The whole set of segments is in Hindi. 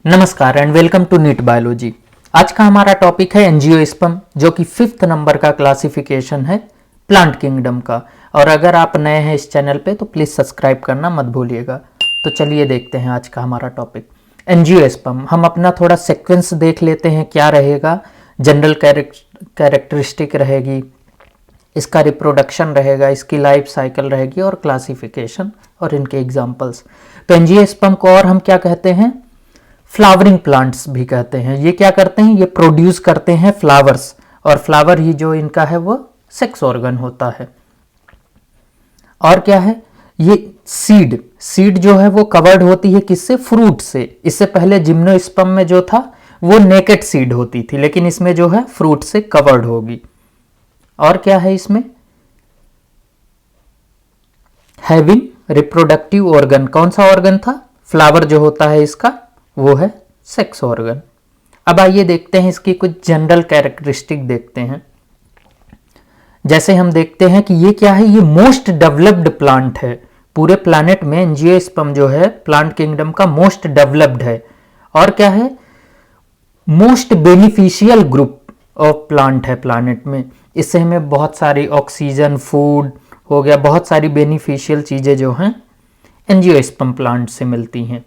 नमस्कार and welcome to NEET biology. आज का हमारा टॉपिक है एंजियोस्पर्म, जो कि 5th नंबर का क्लासिफिकेशन है प्लांट किंगडम का। और अगर आप नए हैं इस चैनल पे तो प्लीज़ सब्सक्राइब करना मत भूलिएगा। तो चलिए देखते हैं आज का हमारा टॉपिक एंजियोस्पर्म। हम अपना थोड़ा सीक्वेंस देख लेते हैं क्या रहेगा। जनरल कैरेक्टरिस्टिक रहेगी, इसका रिप्रोडक्शन रहेगा, इसकी लाइफ साइकिल रहेगी और क्लासिफिकेशन और इनके एग्जाम्पल्स। तो एंजियोस्पर्म को और हम क्या कहते हैं, फ्लावरिंग प्लांट्स भी कहते हैं। ये क्या करते हैं, ये प्रोड्यूस करते हैं फ्लावर्स, और फ्लावर ही जो इनका है वो सेक्स ऑर्गन होता है। और क्या है, ये सीड जो है वो कवर्ड होती है किससे, फ्रूट से। इससे पहले जिम्नोस्पर्म में जो था वो नेकेड सीड होती थी, लेकिन इसमें जो है फ्रूट से कवर्ड होगी। और क्या है इसमें, हैविंग रिप्रोडक्टिव ऑर्गन। कौन सा ऑर्गन था, फ्लावर जो होता है इसका वो है सेक्स ऑर्गन। अब आइए देखते हैं इसकी कुछ जनरल कैरेक्टरिस्टिक देखते हैं। जैसे हम देखते हैं कि ये क्या है, ये मोस्ट डेवलप्ड प्लांट है पूरे प्लैनेट में। एंजियोस्पर्म जो है प्लांट किंगडम का मोस्ट डेवलप्ड है। और क्या है, most beneficial group of plant है प्लैनेट में। इससे हमें बहुत सारी ऑक्सीजन, फूड हो गया, बहुत सारी बेनिफिशियल चीजें जो हैं एंजियोस्पर्म प्लांट से मिलती हैं।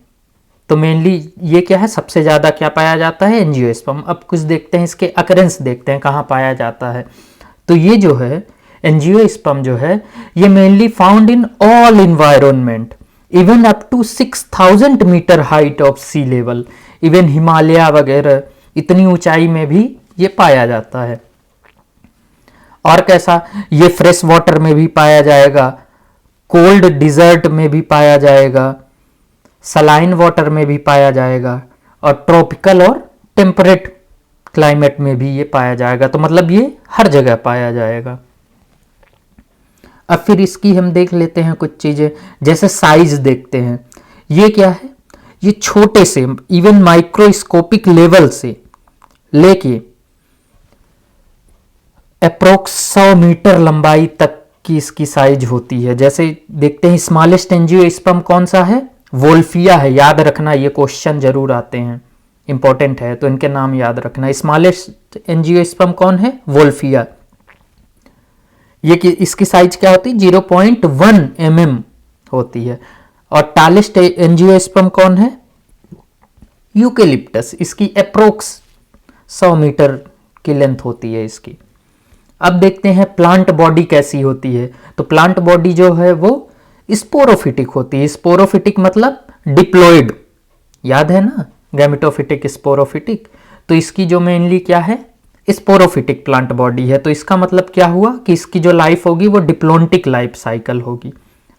तो मेनली ये क्या है, सबसे ज़्यादा क्या पाया जाता है, एंजियोस्पर्म। अब कुछ देखते हैं इसके अकरेंस, देखते हैं कहाँ पाया जाता है। तो ये जो है एंजियोस्पर्म जो है ये mainly found in all environment, even up to 6000 metre height of sea level. Even Himalaya वगैरह इतनी ऊंचाई में भी ये पाया जाता है। और कैसा, ये फ्रेश वाटर में भी पाया जाएगा, कोल्ड डिजर्ट में भी पाया जाएगा, सलाइन वाटर में भी पाया जाएगा, और ट्रॉपिकल और टेम्परेट क्लाइमेट में भी ये पाया जाएगा। तो मतलब ये हर जगह पाया जाएगा। अब फिर इसकी हम देख लेते हैं कुछ चीजें, जैसे साइज देखते हैं। ये क्या है, ये छोटे से इवन माइक्रोस्कोपिक लेवल से लेके अप्रोक्स 100 मीटर लंबाई तक की इसकी साइज होती है। जैसे देखते हैं स्मॉलेस्ट एंजियोस्पर्म कौन सा है, वोल्फिया है। याद रखना, ये क्वेश्चन जरूर आते हैं, इंपॉर्टेंट है, तो इनके नाम याद रखना। स्मॉलेस्ट एंजियोस्पर्म कौन है, वोल्फिया। ये इसकी साइज क्या होती है, 0.1 mm होती है। और टालेस्ट एंजियोस्पर्म कौन है, यूकेलिप्टस। इसकी अप्रोक्स 100 मीटर की लेंथ होती है इसकी। अब देखते हैं प्लांट बॉडी कैसी होती है। तो प्लांट बॉडी जो है वो स्पोरोफिटिक होती है। स्पोरोफिटिक मतलब डिप्लॉयड, याद है ना, गैमेटोफिटिक, स्पोरोफिटिक। तो इसकी जो मेनली क्या है, स्पोरोफिटिक प्लांट बॉडी है। तो इसका मतलब क्या हुआ कि इसकी जो लाइफ होगी वो डिप्लॉन्टिक लाइफ साइकिल होगी।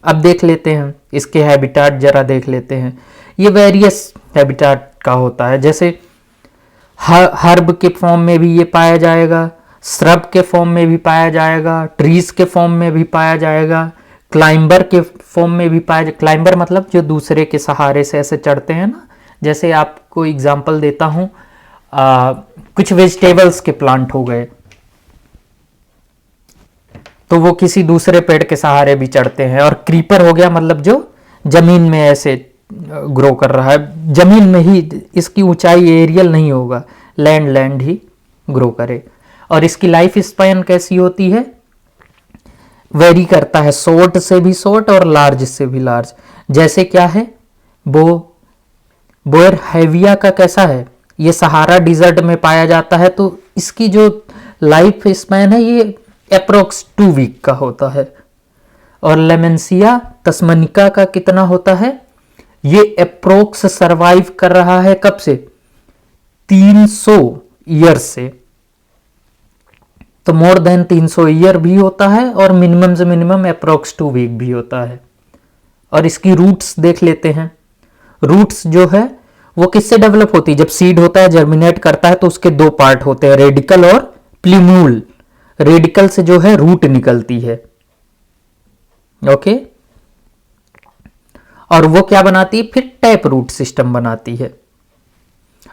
अब देख लेते हैं इसके हैबिटाट, जरा देख लेते हैं। ये वेरियस हैबिटाट का होता है, जैसे हर्ब के फॉर्म में भी ये पाया जाएगा, श्रब के फॉर्म में भी पाया जाएगा, ट्रीज के फॉर्म में भी पाया जाएगा, क्लाइंबर के फॉर्म में भी पाया जाए। क्लाइंबर मतलब जो दूसरे के सहारे से ऐसे चढ़ते हैं ना। जैसे आपको एग्जांपल देता हूं, कुछ वेजिटेबल्स के प्लांट हो गए तो वो किसी दूसरे पेड़ के सहारे भी चढ़ते हैं। और क्रीपर हो गया मतलब जो जमीन में ऐसे ग्रो कर रहा है, जमीन में ही, इसकी ऊंचाई एरियल नहीं होगा, लैंड ही ग्रो करे। और इसकी लाइफ स्पैन कैसी होती है, वेरी करता है, शॉर्ट से भी शॉर्ट और लार्ज से भी लार्ज। जैसे क्या है, बोयर हैविया का कैसा है, ये सहारा डिजर्ट में पाया जाता है। तो इसकी जो लाइफ स्पैन है ये अप्रोक्स 2 वीक का होता है। और लेमेंसिया तस्मनिका का कितना होता है, ये अप्रोक्स सरवाइव कर रहा है कब से, 300 ईयर से। तो मोर देन 300 ईयर भी होता है, और मिनिमम से मिनिमम अप्रोक्स 2 वीक भी होता है। और इसकी रूट्स देख लेते हैं। रूट्स जो है वो किससे डेवलप होती है, जब सीड होता है, जर्मिनेट करता है, तो उसके 2 पार्ट होते हैं, रेडिकल और प्ल्यूम्यूल। रेडिकल से जो है रूट निकलती है, ओके। और वो क्या बनाती है, फिर टैप रूट सिस्टम बनाती है।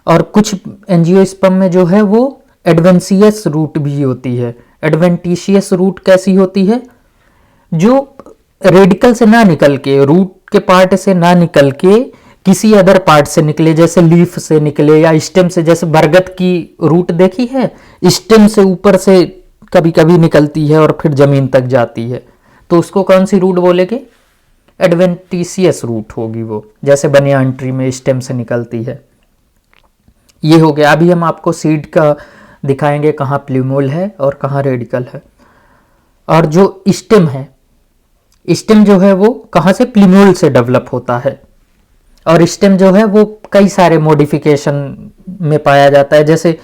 और कुछ एंजियोस्पर्म में जो है वो एडवेंशियस रूट भी होती है। एडवेंटिशियस रूट कैसी होती है, जो रेडिकल से ना निकल के, रूट के पार्ट से ना निकल के किसी अदर पार्ट से निकले, जैसे लीफ से निकले या स्टेम से, जैसे बरगद की रूट देखी है, स्टेम से ऊपर से कभी कभी निकलती है और फिर जमीन तक जाती है, तो उसको कौन सी रूट बोलेंगे? एडवेंटिशियस रूट होगी वो, जैसे बनियान ट्री में स्टेम से निकलती है। ये हो गया। अभी हम आपको सीड का दिखाएंगे कहाँ प्लूमोल है और कहाँ रेडिकल है। और जो स्टेम है, स्टेम जो है वो कहाँ से? प्लूमोल से डेवलप होता है। और स्टेम जो है वो कई सारे मॉडिफिकेशन में पाया जाता है, जैसे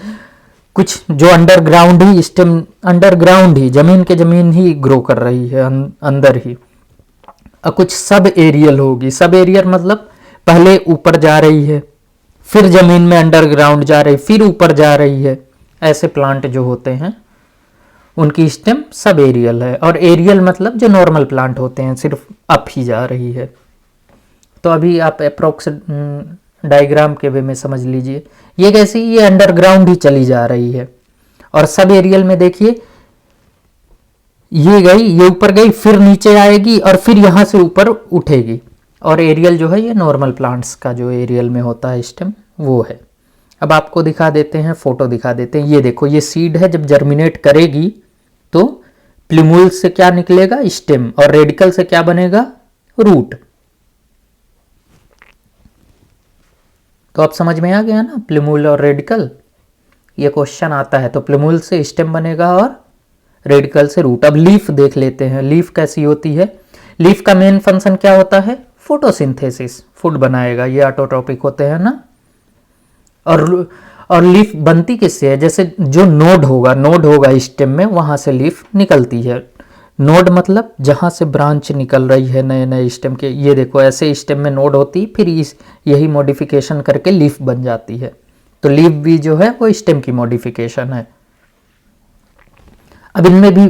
कुछ जो अंडरग्राउंड ही स्टेम, अंडरग्राउंड ही जमीन ही ग्रो कर रही है अंदर ही, और कुछ सब एरियल होगी। सब एरियल मतलब पहले ऊपर जा रही है, फिर जमीन में अंडरग्राउंड जा रही, फिर ऊपर जा रही है। ऐसे प्लांट जो होते हैं उनकी स्टेम सब एरियल है। और एरियल मतलब जो नॉर्मल प्लांट होते हैं, सिर्फ अप ही जा रही है। तो अभी आप अप्रोक्स डायग्राम के वे में समझ लीजिए, ये कैसी, ये अंडरग्राउंड ही चली जा रही है। और सब एरियल में देखिए, ये गई, ये ऊपर गई, फिर नीचे आएगी और फिर यहां से ऊपर उठेगी। और एरियल जो है ये नॉर्मल प्लांट्स का जो एरियल में होता है स्टेम, वो है। अब आपको दिखा देते हैं, फोटो दिखा देते हैं। ये देखो, ये सीड है, जब जर्मिनेट करेगी तो प्लूमूल से क्या निकलेगा? स्टेम। और रेडिकल से क्या बनेगा? रूट। तो अब समझ में आ गया ना, प्लूमूल और रेडिकल। ये क्वेश्चन आता है तो प्लूमूल से स्टेम बनेगा और रेडिकल से रूट। अब लीफ देख लेते हैं, लीफ कैसी होती है। लीफ का मेन फंक्शन क्या होता है? फोटोसिंथेसिस, फूड बनाएगा। ये ऑटोट्रॉपिक होते हैं ना। और लीफ बनती किससे है? जैसे जो नोड होगा स्टेम में, वहां से लीफ निकलती है। नोड मतलब जहां से ब्रांच निकल रही है नए नए स्टेम के। ये देखो, ऐसे स्टेम में नोड होती, फिर यही मॉडिफिकेशन करके लीफ बन जाती है। तो लीफ भी जो है वो स्टेम की मॉडिफिकेशन है। अब इनमें भी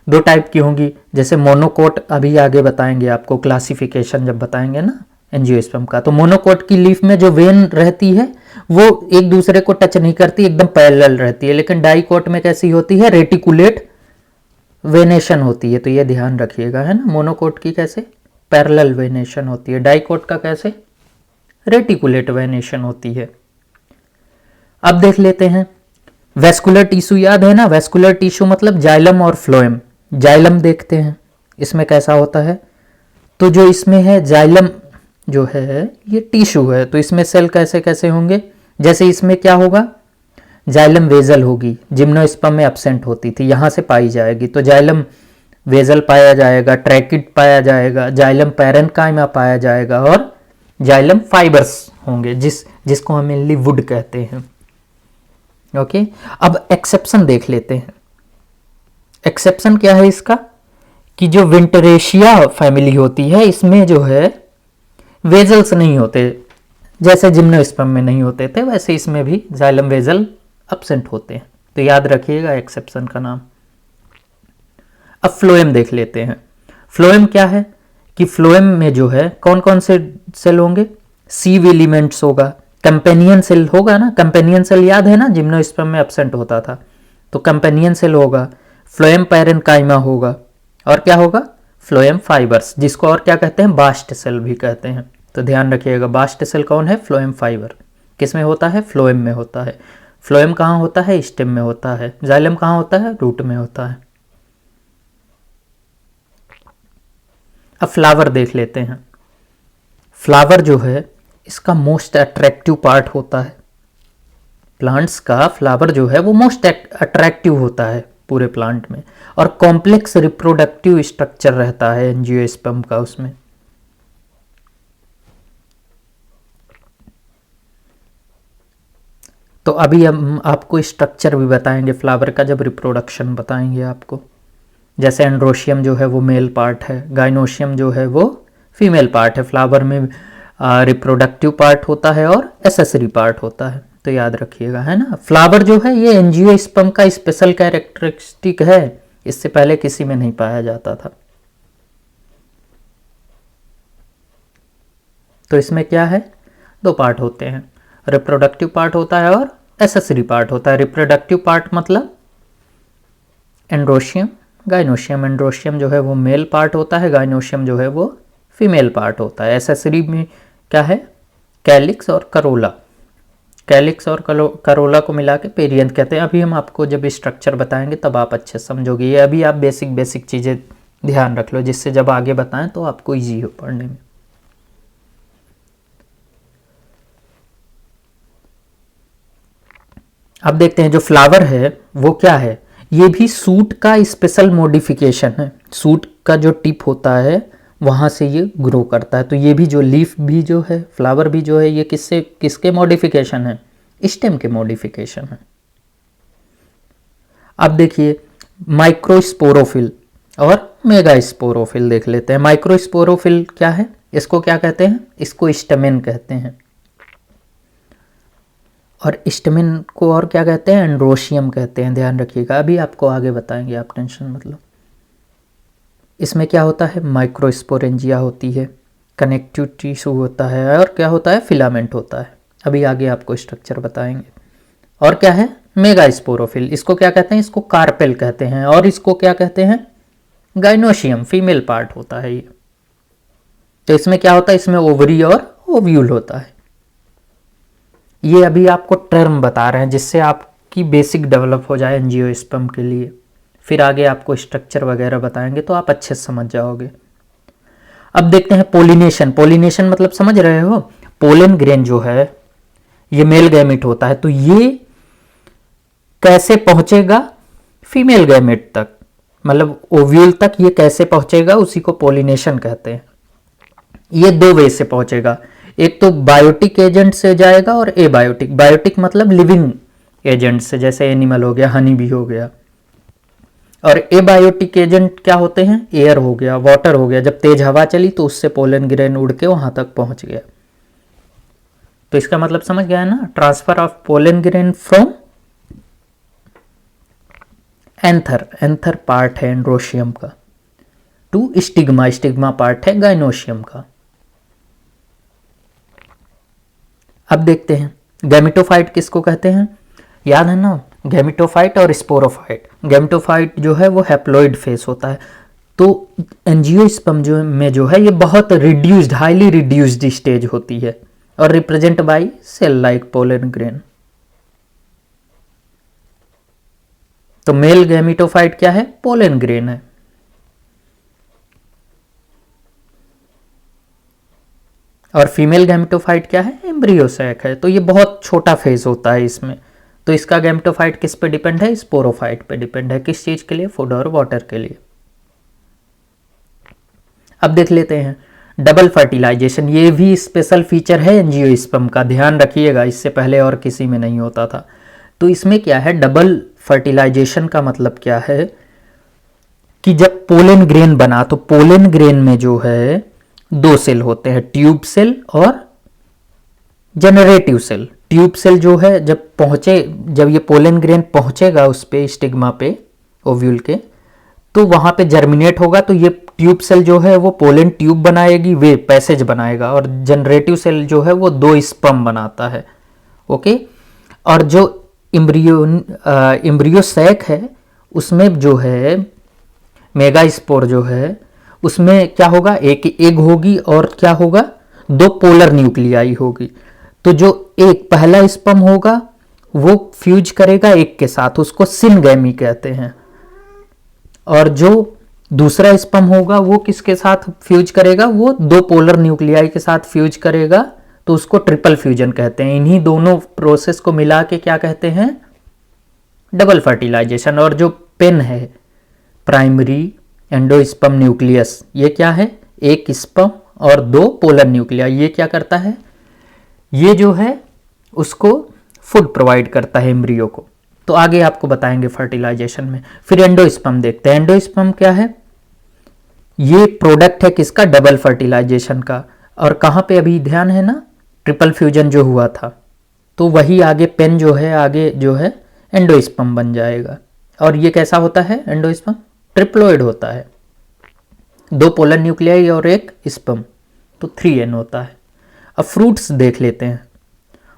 दो टाइप की होंगी, जैसे मोनोकोट, अभी आगे बताएंगे आपको क्लासिफिकेशन जब बताएंगे ना एंजियोस्पर्म का। तो मोनोकोट की लीफ में जो वेन रहती है वो एक दूसरे को टच नहीं करती, एकदम पैरेलल रहती है। लेकिन डाइकोट में कैसी होती है? रेटिकुलेट वेनेशन होती है। तो ये ध्यान रखिएगा, है ना। मोनोकोट की कैसे? पैरेलल वेनेशन होती है। डाइकोट का कैसे? रेटिकुलेट वेनेशन होती है। अब देख लेते हैं वेस्कुलर टिश्यू, याद है ना। वेस्कुलर टिश्यू मतलब जाइलम और फ्लोएम। जाइलम देखते हैं इसमें कैसा होता है। तो जो इसमें है जाइलम जो है ये टिश्यू है, तो इसमें सेल कैसे कैसे होंगे? जैसे इसमें क्या होगा? जाइलम वेजल होगी, जिम्नोस्पर्म में एब्सेंट होती थी, यहां से पाई जाएगी। तो जाइलम वेजल पाया जाएगा, ट्रैकिड पाया जाएगा, जाइलम पैरेन्काइमा पाया जाएगा, और जाइलम फाइबर्स होंगे, जिसको हम मेनली वुड कहते हैं। ओके। अब एक्सेप्शन देख लेते हैं। एक्सेप्शन क्या है इसका? कि जो विंटरेशिया फैमिली होती है, इसमें जो है वेजल्स नहीं होते, जैसे जिम्नोस्पर्म में नहीं होते थे, वैसे इसमें भी जाइलम वेजल एब्सेंट होते हैं। तो याद रखिएगा एक्सेप्शन का नाम। अब फ्लोएम देख लेते हैं। फ्लोएम क्या है? कि फ्लोएम में जो है कौन कौन से सेल होंगे? सीव एलिमेंट्स होगा, कंपेनियन सेल होगा ना। कंपेनियन सेल याद है ना, जिम्नोस्पर्म में एब्सेंट होता था, तो कंपेनियन सेल होगा। फ्लोएम पैरेन्काइमा होगा, और क्या होगा? फ्लोएम फाइबर्स, जिसको और क्या कहते हैं? बास्ट सेल भी कहते हैं। तो ध्यान रखिएगा, बास्ट सेल कौन है? Phloem fibre. किस में होता है? फ्लोएम में होता है। फ्लोएम कहाँ होता है? स्टेम में होता है। जाइलम कहाँ होता है? रूट में होता है। अब फ्लावर देख लेते हैं। फ्लावर जो है इसका मोस्ट अट्रैक्टिव पार्ट होता है। प्लांट्स का फ्लावर जो है वो मोस्ट अट्रैक्टिव होता है पूरे प्लांट में, और कॉम्प्लेक्स रिप्रोडक्टिव स्ट्रक्चर रहता है एंजियोस्पर्म का उसमें। तो अभी हम आपको स्ट्रक्चर भी बताएंगे फ्लावर का, जब रिप्रोडक्शन बताएंगे आपको। जैसे एंड्रोशियम जो है वो मेल पार्ट है, गाइनोशियम जो है वो फीमेल पार्ट है। फ्लावर में रिप्रोडक्टिव पार्ट होता है और एसेसरी पार्ट होता है, तो याद रखिएगा, है ना। फ्लावर जो है ये एंजियोस्पर्म का स्पेशल कैरेक्टरिस्टिक है, इससे पहले किसी में नहीं पाया जाता था। तो इसमें क्या है? दो पार्ट होते हैं, रिप्रोडक्टिव पार्ट होता है और एसेसरी पार्ट होता है। रिप्रोडक्टिव पार्ट मतलब एंड्रोशियम, गाइनोशियम। एंड्रोशियम जो है वो मेल पार्ट होता है, गाइनोशियम जो है वो फीमेल पार्ट होता है। एसेसरी में क्या है? कैलिक्स और करोला, कैलिक्स और करोला को मिला के पेरियंथ कहते हैं। अभी हम आपको जब स्ट्रक्चर बताएंगे तब आप अच्छे समझोगे। ये अभी आप बेसिक चीज़ें ध्यान रख लो, जिससे जब आगे बताएं तो आपको इजी हो पढ़ने में। अब देखते हैं जो फ्लावर है वो क्या है। ये भी सूट का स्पेशल मॉडिफिकेशन है। सूट का जो टिप होता है वहाँ से ये ग्रो करता है। तो ये भी जो लीफ भी जो है, फ्लावर भी जो है, ये किसके मॉडिफिकेशन है? स्टेम के मॉडिफिकेशन है। अब देखिए माइक्रोस्पोरोफिल और मेगास्पोरोफिल देख लेते हैं। माइक्रोस्पोरोफिल क्या है? इसको क्या कहते हैं? इसको स्टेमेन कहते हैं। और स्टेमेन को और क्या कहते हैं? एंड्रोशियम कहते हैं। ध्यान रखिएगा, अभी आपको आगे बताएंगे, आप टेंशन मतलब। इसमें क्या होता है? माइक्रोस्पोरेंजिया होती है, कनेक्टिव टिश्यू होता है, और क्या होता है? फिलामेंट होता है। अभी आगे आपको स्ट्रक्चर बताएंगे। और क्या है? मेगास्पोरोफिल। इसको क्या कहते हैं? इसको कार्पेल कहते हैं। और इसको क्या कहते हैं? गाइनोशियम, फीमेल पार्ट होता है ये। तो इसमें क्या होता है? इसमें ओवरी और ओव्यूल होता है। ये अभी आपको टर्म बता रहे हैं जिससे आपकी बेसिक डेवलप हो जाए एंजियोस्पर्म के लिए। फिर आगे आपको स्ट्रक्चर वगैरह बताएंगे तो आप अच्छे से समझ जाओगे। अब देखते हैं पोलिनेशन। पोलिनेशन मतलब समझ रहे हो? पोलन ग्रेन जो है ये मेल गैमेट होता है। तो ये कैसे पहुंचेगा फीमेल गैमेट तक, मतलब ओव्यूल तक ये कैसे पहुंचेगा, उसी को पोलिनेशन कहते हैं। ये दो वे से पहुंचेगा। एक तो बायोटिक एजेंट से जाएगा और एबायोटिक। बायोटिक मतलब लिविंग एजेंट से, जैसे एनिमल हो गया, हनी भी हो गया। और एबायोटिक एजेंट क्या होते हैं? एयर हो गया, वाटर हो गया। जब तेज हवा चली तो उससे पोलन ग्रेन उड़ के वहां तक पहुंच गया। तो इसका मतलब समझ गया है ना? Transfer of pollen grain from anther, anther part है एंड्रोशियम का, टू स्टिग्मा, स्टिग्मा पार्ट है गाइनोशियम का। अब देखते हैं गैमेटोफाइट किसको कहते हैं? याद है ना? गैमेटोफाइट और स्पोरोफाइट। गैमेटोफाइट जो है वो हैप्लॉइड फेस होता है। तो एंजियोस्पर्म जो में जो है ये बहुत रिड्यूस्ड, हाईली रिड्यूस्ड स्टेज होती है और represent by cell like pollen grain. तो मेल गैमेटोफाइट क्या है? पोलन ग्रेन है। और फीमेल गैमेटोफाइट क्या है? एम्ब्रियो सैक है। तो ये बहुत छोटा फेज होता है इसमें। तो इसका गैमेटोफाइट किस पे डिपेंड है? स्पोरोफाइट पे डिपेंड है। किस चीज के लिए? फूड और वाटर के लिए। अब देख लेते हैं डबल फर्टिलाइजेशन। ये भी स्पेशल फीचर है एंजियोस्पर्म का, ध्यान रखिएगा, इससे पहले और किसी में नहीं होता था। तो इसमें क्या है? डबल फर्टिलाइजेशन का मतलब क्या है कि जब पोलन ग्रेन बना तो पोलन ग्रेन में जो है दो सेल होते हैं, ट्यूब सेल और जनरेटिव सेल। ट्यूब सेल जो है जब ये पोलन ग्रेन पहुंचेगा उस पे, स्टिग्मा पे, ओव्यूल के, तो वहां पे जर्मिनेट होगा। तो ये ट्यूब सेल जो है वो पोलन ट्यूब बनाएगी, वे पैसेज बनाएगा। और जनरेटिव सेल जो है वो दो स्पर्म बनाता है। ओके। और जो इम्ब्रियो सैक है उसमें जो है मेगास्पोर जो है उसमें क्या होगा? एक एग होगी और क्या होगा? दो पोलर न्यूक्लियाई होगी। तो जो एक पहला स्पर्म होगा वो फ्यूज करेगा एक के साथ, उसको सिनगैमी कहते हैं। और जो दूसरा स्पर्म होगा वो किसके साथ फ्यूज करेगा? वो दो पोलर न्यूक्लियाई के साथ फ्यूज करेगा, तो उसको ट्रिपल फ्यूजन कहते हैं। इन्हीं दोनों प्रोसेस को मिला के क्या कहते हैं? Double fertilisation. और जो पेन है, प्राइमरी एंडोस्पर्म न्यूक्लियस, ये क्या है? एक स्पर्म और दो पोलर न्यूक्लिया। ये क्या करता है? ये जो है उसको फूड प्रोवाइड करता है एम्ब्रियो को। तो आगे आपको बताएंगे फर्टिलाइजेशन में। फिर एंडोस्पर्म देखते हैं। एंडोस्पर्म क्या है? ये प्रोडक्ट है किसका? डबल फर्टिलाइजेशन का। और कहाँ पे अभी ध्यान है ना? ट्रिपल फ्यूजन जो हुआ था, तो वही आगे पेन जो है, आगे जो है एंडोस्पर्म बन जाएगा। और ये कैसा होता है एंडोस्पर्म? ट्रिप्लोइड होता है, दो पोलर न्यूक्लियाई और एक स्पर्म, तो 3N होता है। अब फ्रूट्स देख लेते हैं।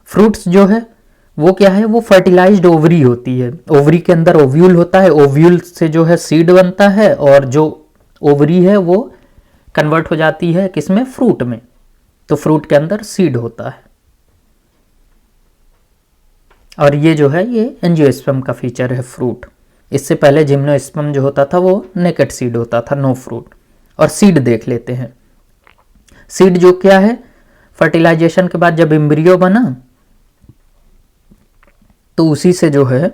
फ्रूट्स जो है वो क्या है? वो फर्टिलाइज्ड ओवरी होती है। ओवरी के अंदर ओव्यूल होता है, ओव्यूल से जो है सीड बनता है, और जो ओवरी है वो कन्वर्ट हो जाती है किसमें? फ्रूट में। तो फ्रूट के अंदर सीड होता है। और ये जो है ये एंजियोस्पर्म का फीचर है फ्रूट। इससे पहले जिम्नोस्पर्म जो होता था वो नेकेड सीड होता था, नो फ्रूट। और सीड देख लेते हैं। सीड जो क्या है, फर्टिलाइजेशन के बाद जब एम्ब्रियो बना तो उसी से जो है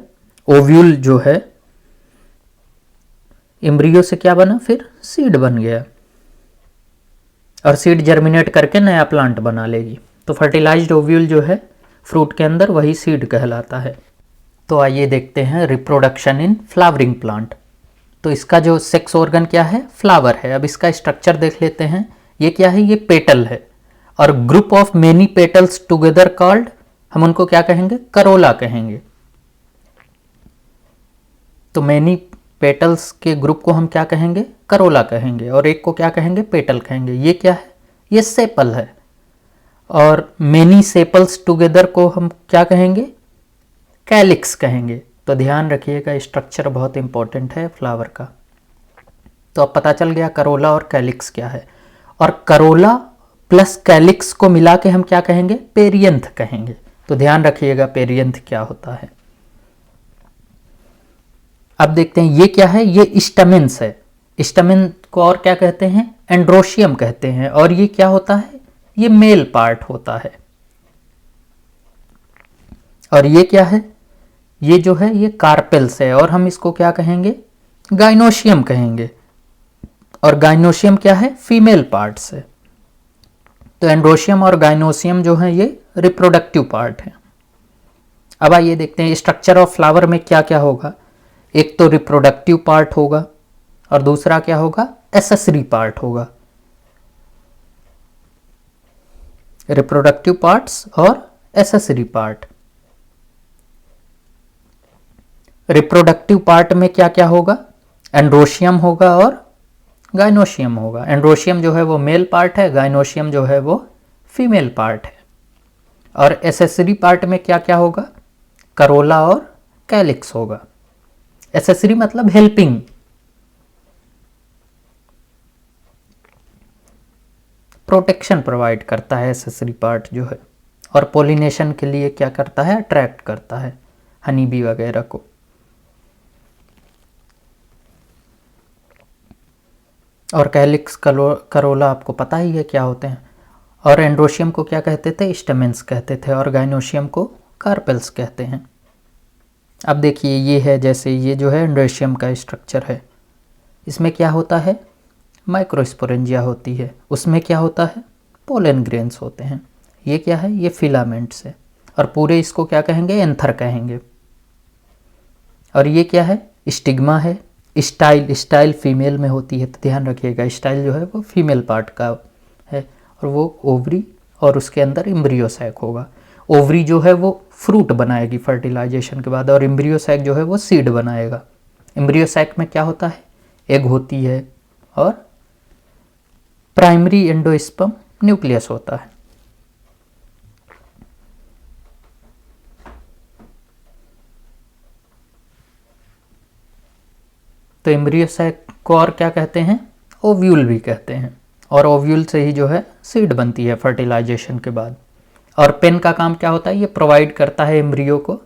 ओव्यूल जो है एम्ब्रियो से क्या बना, फिर सीड बन गया और सीड जर्मिनेट करके नया प्लांट बना लेगी। तो फर्टिलाइज्ड ओव्यूल जो है फ्रूट के अंदर वही सीड कहलाता है। तो आइए देखते हैं रिप्रोडक्शन इन फ्लावरिंग प्लांट। तो इसका जो सेक्स ऑर्गन क्या है, फ्लावर है। अब इसका स्ट्रक्चर देख लेते हैं। ये क्या है, ये पेटल है और group of many petals together called, हम उनको क्या कहेंगे, करोला कहेंगे। तो मेनी पेटल्स के ग्रुप को हम क्या कहेंगे, करोला कहेंगे, और एक को क्या कहेंगे, पेटल कहेंगे। ये क्या है, ये सेपल है। और मेनी सेपल्स टुगेदर को हम क्या कहेंगे, कैलिक्स कहेंगे। तो ध्यान रखिएगा, स्ट्रक्चर बहुत इंपॉर्टेंट है फ्लावर का। तो अब पता चल गया करोला और कैलिक्स क्या है। और करोला प्लस कैलिक्स को मिला के हम क्या कहेंगे, पेरियंथ कहेंगे। तो ध्यान रखिएगा पेरियंथ क्या होता है। अब देखते हैं ये क्या है, ये स्टमेंस है। स्टमेन को और क्या कहते हैं, एंड्रोशियम कहते हैं। और ये क्या होता है, ये मेल पार्ट होता है। और ये क्या है, ये जो है ये कार्पेल्स है और हम इसको क्या कहेंगे, गाइनोशियम कहेंगे। और गाइनोशियम क्या है, फीमेल पार्ट्स है। तो एंड्रोशियम और गाइनोशियम जो है ये रिप्रोडक्टिव पार्ट है। अब आइए देखते हैं स्ट्रक्चर ऑफ फ्लावर में क्या क्या होगा। एक तो रिप्रोडक्टिव पार्ट होगा और दूसरा क्या होगा, एसेसरी पार्ट होगा। रिप्रोडक्टिव पार्ट्स और एसेसरी पार्ट। रिप्रोडक्टिव पार्ट में क्या क्या होगा, एंड्रोशियम होगा और गाइनोशियम होगा। एंड्रोशियम जो है वो मेल पार्ट है, गाइनोशियम जो है वो फीमेल पार्ट है। और एसेसरी पार्ट में क्या क्या होगा, करोला और कैलिक्स होगा। एसेसरी मतलब हेल्पिंग। प्रोटेक्शन प्रोवाइड करता है एसेसरी पार्ट जो है। और पोलिनेशन के लिए क्या करता है, अट्रैक्ट करता है हनी बी वगैरह को। और कैलिक्स करोला आपको पता ही है क्या होते हैं। और एंड्रोशियम को क्या कहते थे, स्टेमेंस कहते थे। और गाइनोशियम को कार्पेल्स कहते हैं। अब देखिए ये है, जैसे ये जो है एंड्रोशियम का स्ट्रक्चर है। इसमें क्या होता है, माइक्रोस्पोरेंजिया होती है। उसमें क्या होता है, पोलन ग्रेन्स होते हैं। ये क्या है, ये फिलामेंट्स है। और पूरे इसको क्या कहेंगे, एंथर कहेंगे। और ये क्या है, स्टिग्मा है। स्टाइल फीमेल में होती है, तो ध्यान रखिएगा स्टाइल जो है वो फीमेल पार्ट का है। और वो ओवरी और उसके अंदर एम्ब्रियो सैक होगा। ओवरी जो है वो फ्रूट बनाएगी फर्टिलाइजेशन के बाद, और एम्ब्रियो सैक जो है वो सीड बनाएगा। एम्ब्रियो सैक में क्या होता है, एग होती है और प्राइमरी एंडोस्पर्म न्यूक्लियस होता है। तो एम्ब्रियो सैक को और क्या कहते हैं, ओव्यूल भी कहते हैं। और ओव्यूल से ही जो है सीड बनती है फर्टिलाइजेशन के बाद। और पेन का काम क्या होता है, ये प्रोवाइड करता है एम्ब्रियो को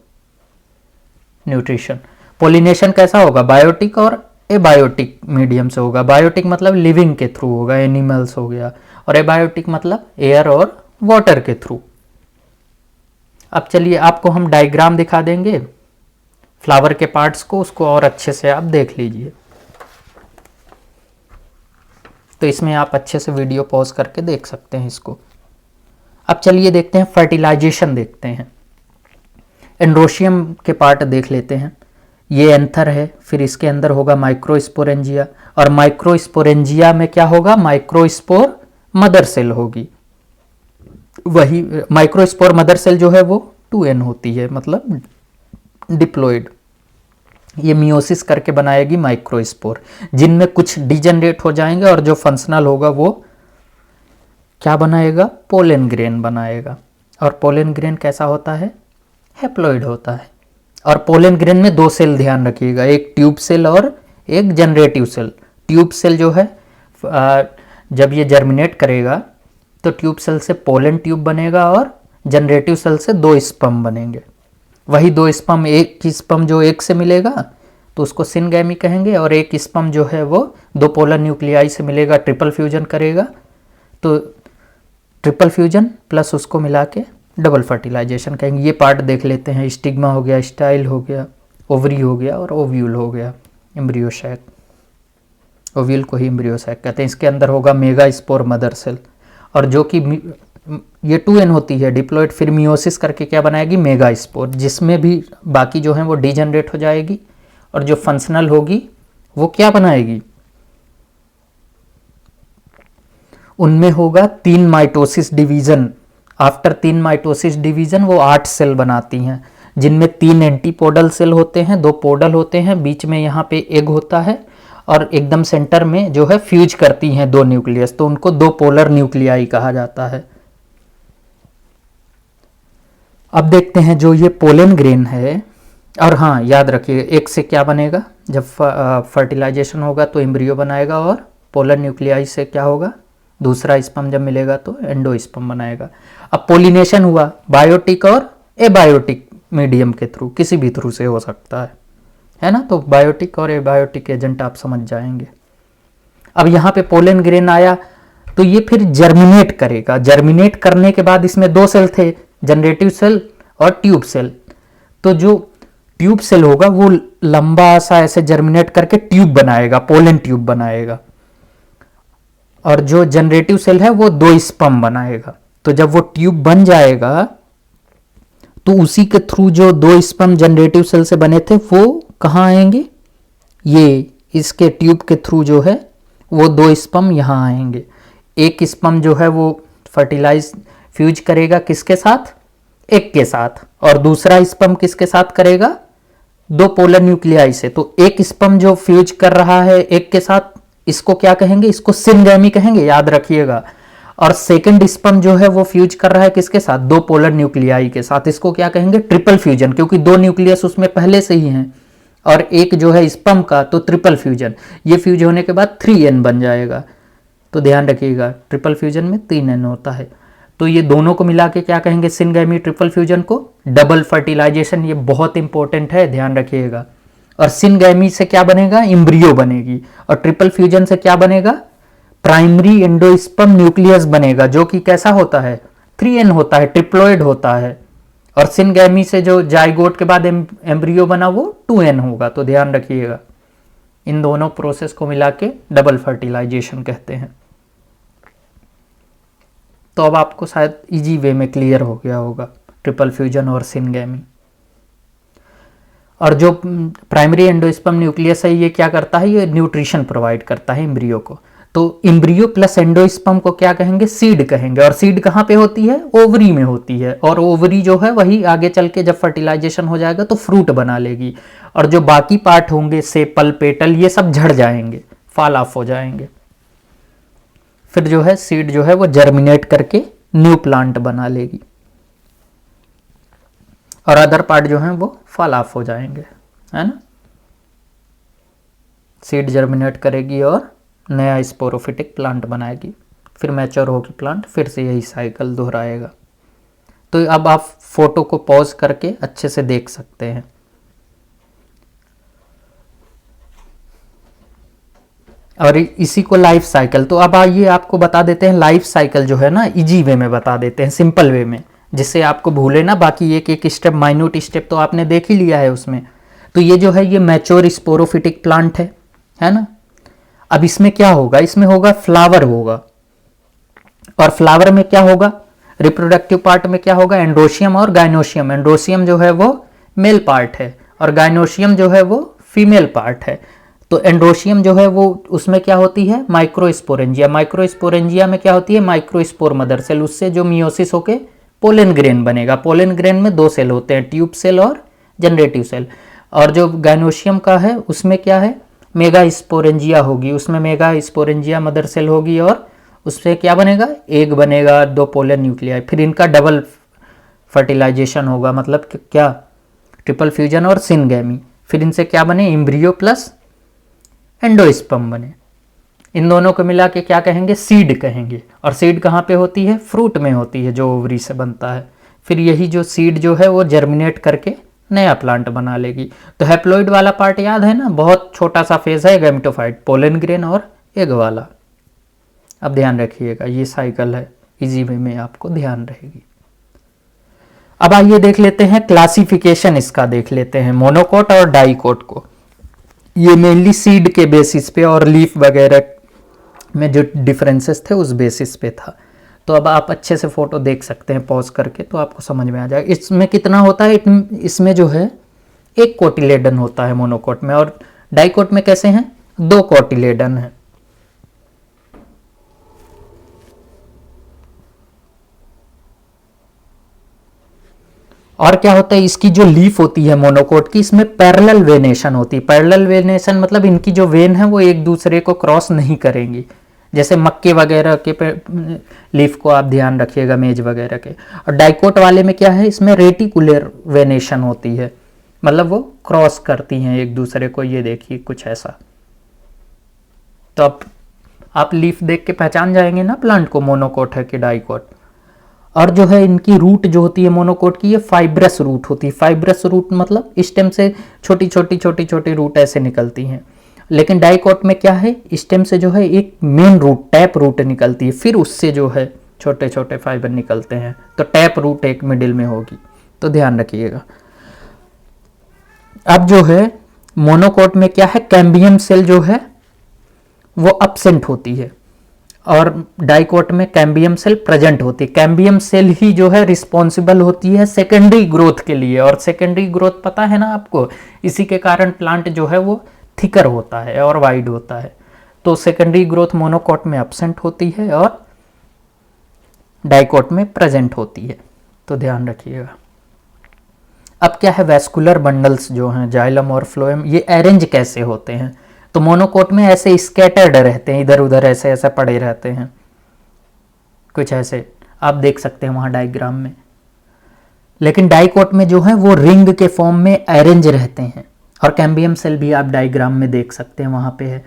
न्यूट्रिशन। पोलिनेशन कैसा होगा, बायोटिक और एबायोटिक मीडियम से होगा। बायोटिक मतलब लिविंग के थ्रू होगा, एनिमल्स हो गया। और एबायोटिक मतलब एयर और वाटर के थ्रू। अब चलिए आपको हम डायग्राम दिखा देंगे फ्लावर के पार्ट्स को, उसको और अच्छे से आप देख लीजिए। तो इसमें आप अच्छे से वीडियो पॉज करके देख सकते हैं इसको। अब चलिए देखते हैं फर्टिलाइजेशन देखते हैं। एंड्रोशियम के पार्ट देख लेते हैं। ये एंथर है, फिर इसके अंदर होगा माइक्रोस्पोरेंजिया। और माइक्रोस्पोरेंजिया में क्या होगा, माइक्रोस्पोर मदर सेल होगी। वही माइक्रोस्पोर मदर सेल जो है वो 2n होती है, मतलब डिप्लॉइड। ये मियोसिस करके बनाएगी माइक्रोस्पोर, जिनमें कुछ डिजनरेट हो जाएंगे और जो फंक्शनल होगा वो क्या बनाएगा, पोलन ग्रेन बनाएगा। और पोलन ग्रेन कैसा होता है, हैप्लॉइड होता है। और पोलन ग्रेन में दो सेल ध्यान रखिएगा, एक ट्यूब सेल और एक जनरेटिव सेल। ट्यूब सेल जो है जब ये जर्मिनेट करेगा तो ट्यूब सेल से पोलन ट्यूब बनेगा और जनरेटिव सेल से 2 स्पर्म बनेंगे। वही दो स्पर्म, एक स्पर्म जो एक से मिलेगा तो उसको सिनगैमी कहेंगे, और एक स्पर्म जो है वो दो पोलर न्यूक्लियाई से मिलेगा, ट्रिपल फ्यूजन करेगा, तो ट्रिपल फ्यूजन प्लस उसको मिला के डबल फर्टिलाइजेशन कहेंगे। ये पार्ट देख लेते हैं, स्टिग्मा हो गया, स्टाइल हो गया, ओवरी हो गया और ओव्यूल हो गया, एम्ब्रियो सैक। ओव्यूल को ही एम्ब्रियो सैक कहते हैं। इसके अंदर होगा मेगा स्पोर मदर सेल, और जो कि ये 2n होती है डिप्लॉइड, फिर मियोसिस करके क्या बनाएगी, मेगा स्पोर, जिसमें भी बाकी जो है वो डिजनरेट हो जाएगी, और जो फंक्शनल होगी वो क्या बनाएगी, उनमें होगा 3 mitosis division. After 3 mitosis division वो 8 सेल बनाती हैं, जिनमें 3 एंटीपोडल सेल होते हैं, 2 पोडल होते हैं, बीच में यहाँ पे एग होता है, और एकदम सेंटर में जो है फ्यूज करती हैं 2 न्यूक्लियस, तो उनको 2 पोलर न्यूक्लियाई कहा जाता है। अब देखते हैं जो ये पोलन ग्रेन है, और हाँ याद रखिए एक से क्या बनेगा, जब फर्टिलाइजेशन होगा तो एम्ब्रियो बनाएगा, और पोलर न्यूक्लियाई से क्या होगा, दूसरा स्पर्म जब मिलेगा तो एंडोस्पर्म बनाएगा। अब पोलिनेशन हुआ बायोटिक और एबायोटिक मीडियम के थ्रू, किसी भी थ्रू से हो सकता है ना, तो बायोटिक और एबायोटिक एजेंट आप समझ जाएंगे। अब यहाँ पे पोलन ग्रेन आया तो ये फिर जर्मिनेट करेगा। जर्मिनेट करने के बाद इसमें 2 सेल थे, जनरेटिव सेल और ट्यूब सेल। तो जो ट्यूब सेल होगा वो लंबा सा ऐसे जर्मिनेट करके ट्यूब बनाएगा, पोलन ट्यूब बनाएगा, और जो जनरेटिव सेल है वो 2 स्पर्म बनाएगा। तो जब वो ट्यूब बन जाएगा तो उसी के थ्रू जो 2 स्पर्म जनरेटिव सेल से बने थे वो कहाँ आएंगे, ये इसके ट्यूब के थ्रू जो है वो 2 स्पर्म यहाँ आएंगे। एक स्पर्म जो है वो फर्टिलाइज फ्यूज करेगा किसके साथ, एक के साथ, और दूसरा स्पर्म किसके साथ करेगा, 2 पोलर न्यूक्लियाई से। तो एक स्पर्म जो फ्यूज कर रहा है एक के साथ, इसको क्या कहेंगे, इसको सिनगैमी कहेंगे, याद रखिएगा। और सेकंड स्पर्म जो है वो फ्यूज कर रहा है किसके साथ, 2 पोलर न्यूक्लियाई के साथ, इसको क्या कहेंगे, ट्रिपल फ्यूजन, क्योंकि 2 न्यूक्लियस उसमें पहले से ही हैं, और एक जो है स्पर्म का, तो ट्रिपल फ्यूजन। ये फ्यूज होने के बाद 3n बन जाएगा, तो ध्यान रखिएगा ट्रिपल फ्यूजन में 3n होता है। तो ये दोनों को मिला के क्या कहेंगे, सिनगैमी ट्रिपल फ्यूजन को डबल फर्टिलाइजेशन। ये बहुत इंपॉर्टेंट है, ध्यान रखिएगा। और सिनगैमी से क्या बनेगा, एम्ब्रियो बनेगी, और ट्रिपल फ्यूजन से क्या बनेगा, प्राइमरी एंडोस्पर्म न्यूक्लियस बनेगा, जो कि कैसा होता है, 3n होता है, ट्रिप्लॉइड होता है। और सिनगैमी से जो जाइगोट के बाद एम्ब्रियो बना वो 2n होगा, तो ध्यान रखिएगा। इन दोनों प्रोसेस को मिला के डबल फर्टिलाइजेशन कहते हैं। तो अब आपको शायद इजी वे में क्लियर हो गया होगा ट्रिपल फ्यूजन और सिनगैमी। और जो प्राइमरी एंडोस्पर्म न्यूक्लियस है ये क्या करता है, ये न्यूट्रिशन प्रोवाइड करता है एम्ब्रियो को। तो एम्ब्रियो प्लस एंडोस्पर्म को क्या कहेंगे, सीड कहेंगे। और सीड कहाँ पे होती है, ओवरी में होती है, और ओवरी जो है वही आगे चल के जब फर्टिलाइजेशन हो जाएगा तो फ्रूट बना लेगी, और जो बाकी पार्ट होंगे सेपल पेटल ये सब झड़ जाएंगे, फॉल ऑफ हो जाएंगे। फिर जो है सीड जो है वो जर्मिनेट करके न्यू प्लांट बना लेगी, और अदर पार्ट जो है वो फॉल ऑफ हो जाएंगे, है ना। सीड जर्मिनेट करेगी और नया स्पोरोफिटिक प्लांट बनाएगी, फिर मैच्योर होगी प्लांट, फिर से यही साइकिल दोहराएगा। तो अब आप फोटो को पॉज करके अच्छे से देख सकते हैं। और इसी को लाइफ साइकिल, तो अब आइए आपको बता देते हैं लाइफ साइकिल जो है ना, इजी वे में बता देते हैं, सिंपल वे में, जिससे आपको भूले ना। बाकी एक एक स्टेप, माइन्यूट स्टेप तो आपने देख ही लिया है उसमें। तो ये जो है ये मैच्योर स्पोरोफिटिक प्लांट है ना। अब इसमें क्या होगा, इसमें होगा फ्लावर होगा, और फ्लावर में क्या होगा, रिप्रोडक्टिव पार्ट में क्या होगा, एंड्रोशियम और गाइनोशियम। एंड्रोशियम जो है वो मेल पार्ट है, और गाइनोशियम जो है वो फीमेल पार्ट है। तो एंड्रोशियम जो है वो उसमें क्या होती है, माइक्रोस्पोरेंजिया। माइक्रोस्पोरेंजिया में क्या होती है, माइक्रोस्पोर मदर सेल, उससे जो मियोसिस होके पोलन ग्रेन बनेगा। पोलन ग्रेन में 2 सेल होते हैं, ट्यूब सेल और जनरेटिव सेल। और जो गाइनोशियम का है उसमें क्या है, मेगा स्पोरेंजिया होगी, उसमें मेगा स्पोरेंजिया मदर सेल होगी, और उससे क्या बनेगा, एग बनेगा, 2 पोलर न्यूक्लियाई। फिर इनका डबल फर्टिलाइजेशन होगा, मतलब क्या, ट्रिपल फ्यूजन और सिनगैमी। फिर इनसे क्या बने, एम्ब्रियो प्लस एंडोस्पर्म बने। इन दोनों को मिला के क्या कहेंगे, सीड कहेंगे। और सीड कहाँ पे होती है, फ्रूट में होती है, जो ओवरी से बनता है। फिर यही जो सीड जो है वो जर्मिनेट करके नया प्लांट बना लेगी। तो हैप्लॉइड वाला पार्ट याद है ना, बहुत छोटा सा फेज है गैमेटोफाइट, पोलन ग्रेन और एग वाला। अब ध्यान रखिएगा ये साइकिल है, इजी वे में आपको ध्यान रहेगी। अब आइए देख लेते हैं क्लासिफिकेशन, इसका देख लेते हैं मोनोकोट और डाइकोट को। ये मेनली सीड के बेसिस पे और लीफ वगैरह में जो डिफरेंसेस थे उस बेसिस पे था। तो अब आप अच्छे से फोटो देख सकते हैं पॉज करके, तो आपको समझ में आ जाएगा। इसमें कितना होता है, इसमें जो है एक कोटिलेडन होता है मोनोकोट में, और डाइकोट में कैसे हैं, 2 कोटिलेडन है। और क्या होता है, इसकी जो लीफ होती है मोनोकोट की, इसमें पैरेलल वेनेशन होती है। पैरेलल वेनेशन मतलब इनकी जो वेन है वो एक दूसरे को क्रॉस नहीं करेंगी। जैसे मक्के वगैरह के लीफ को आप ध्यान रखिएगा, मेज वगैरह के। और डाइकोट वाले में क्या है, इसमें रेटिकुलर वेनेशन होती है, मतलब वो क्रॉस करती हैं एक दूसरे को। ये देखिए कुछ ऐसा। तो अब आप लीफ देख के पहचान जाएंगे ना प्लांट को, मोनोकोट है कि डाइकोट। और जो है इनकी रूट जो होती है मोनोकोट की, ये फाइब्रस रूट होती है। फाइब्रस रूट मतलब स्टेम से छोटी छोटी रूट ऐसे निकलती हैं। लेकिन डाइकोट में क्या है, स्टेम से जो है एक मेन रूट, टैप रूट निकलती है, फिर उससे जो है छोटे छोटे फाइबर निकलते हैं। तो टैप रूट एक मिडिल में होगी, तो ध्यान रखिएगा। अब जो है मोनोकोट में क्या है, कैम्बियम सेल जो है वो अब्सेंट होती है, और डाइकोट में कैम्बियम सेल प्रेजेंट होती है। कैम्बियम सेल ही जो है रिस्पॉन्सिबल होती है सेकेंडरी ग्रोथ के लिए, और सेकेंडरी ग्रोथ पता है ना आपको, इसी के कारण प्लांट जो है वो थिकर होता है और वाइड होता है। तो सेकेंडरी ग्रोथ मोनोकोट में अब्सेंट होती है और डाइकोट में प्रेजेंट होती है, तो ध्यान रखिएगा। अब क्या है, वैस्कुलर बंडल्स जो हैं जाइलम और फ्लोएम, ये अरेंज कैसे होते हैं। तो मोनोकोट में ऐसे स्कैटर्ड रहते हैं, इधर उधर ऐसे ऐसे पड़े रहते हैं, कुछ ऐसे आप देख सकते हैं वहां डायग्राम में। लेकिन डाइकोट में जो है वो रिंग के फॉर्म में अरेंज रहते हैं, और कैम्बियम सेल भी आप डायग्राम में देख सकते हैं वहां पे है।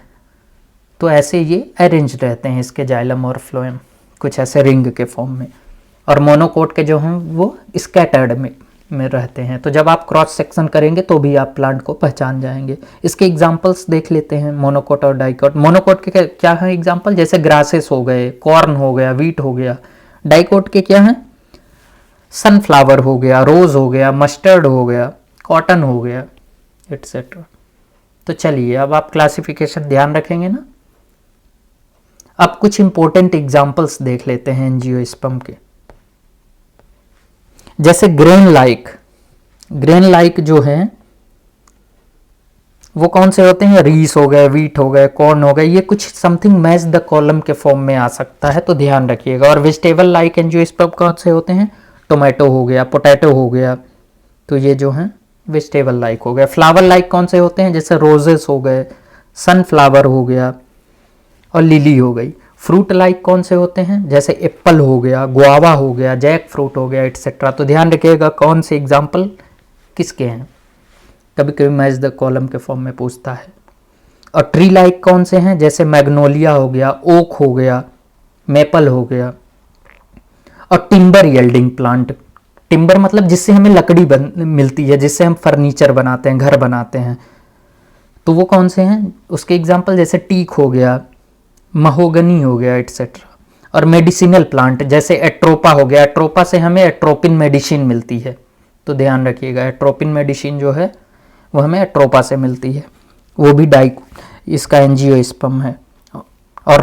तो ऐसे ये अरेंज रहते हैं इसके जाइलम और फ्लोएम, कुछ ऐसे रिंग के फॉर्म में। और मोनोकोट के जो हैं वो स्कैटर्ड में रहते हैं। तो जब आप क्रॉस सेक्शन करेंगे तो भी आप प्लांट को पहचान जाएंगे। इसके एग्जांपल्स देख लेते हैं मोनोकोट और डाइकोट। मोनोकोट के क्या है एग्जांपल, जैसे ग्रासेस हो गए, कॉर्न हो गया, वीट हो गया। डाइकोट के क्या है, सनफ्लावर हो गया, रोज हो गया, मस्टर्ड हो गया, कॉटन हो गया, एटसेट्रा। तो चलिए अब आप क्लासिफिकेशन ध्यान रखेंगे ना। अब कुछ इंपॉर्टेंट एग्जांपल्स देख लेते हैं एंजियोस्पर्म के। जैसे ग्रेन लाइक जो है वो कौन से होते हैं, रीस हो गए, वीट हो गए, कॉर्न हो गए। ये कुछ समथिंग मैच द कॉलम के फॉर्म में आ सकता है, तो ध्यान रखिएगा। और वेजिटेबल लाइक एंजियोस्पर्म कौन से होते हैं, टोमेटो हो गया, पोटैटो हो गया, तो ये जो है वेजिटेबल लाइक हो गया। फ्लावर लाइक कौन से होते हैं, जैसे रोजेस हो गए, सनफ्लावर हो गया और लिली हो गई। फ्रूट लाइक कौन से होते हैं, जैसे एप्पल हो गया, गुआवा हो गया, जैक फ्रूट हो गया, एटसेट्रा। तो ध्यान रखिएगा कौन से एग्जाम्पल किसके हैं, कभी कभी मैच द कॉलम के फॉर्म में पूछता है। और ट्री लाइक कौन से हैं, जैसे मैग्नोलिया हो गया, ओक हो गया, मेपल हो गया। और टिम्बर यील्डिंग प्लांट, टिम्बर मतलब जिससे हमें लकड़ी मिलती है, जिससे हम फर्नीचर बनाते हैं, घर बनाते हैं, तो वो कौन से हैं, उसके एग्जाम्पल जैसे टीक हो गया, महोगनी हो गया, एटसेट्रा। और मेडिसिनल प्लांट जैसे एट्रोपा हो गया, एट्रोपा से हमें एट्रोपिन मेडिसिन मिलती है, तो ध्यान रखिएगा एट्रोपिन मेडिसिन जो है वो हमें एट्रोपा से मिलती है, वो भी इसका एंजियोस्पर्म है। और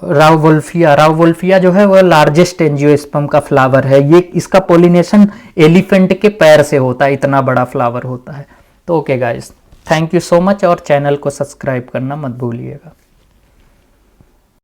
रावोल्फिया जो है वो लार्जेस्ट एंजियोस्पर्म का फ्लावर है। ये इसका पोलिनेशन एलिफेंट के पैर से होता है, इतना बड़ा फ्लावर होता है। तो okay guys, thank you so much, और चैनल को सब्सक्राइब करना मत भूलिएगा।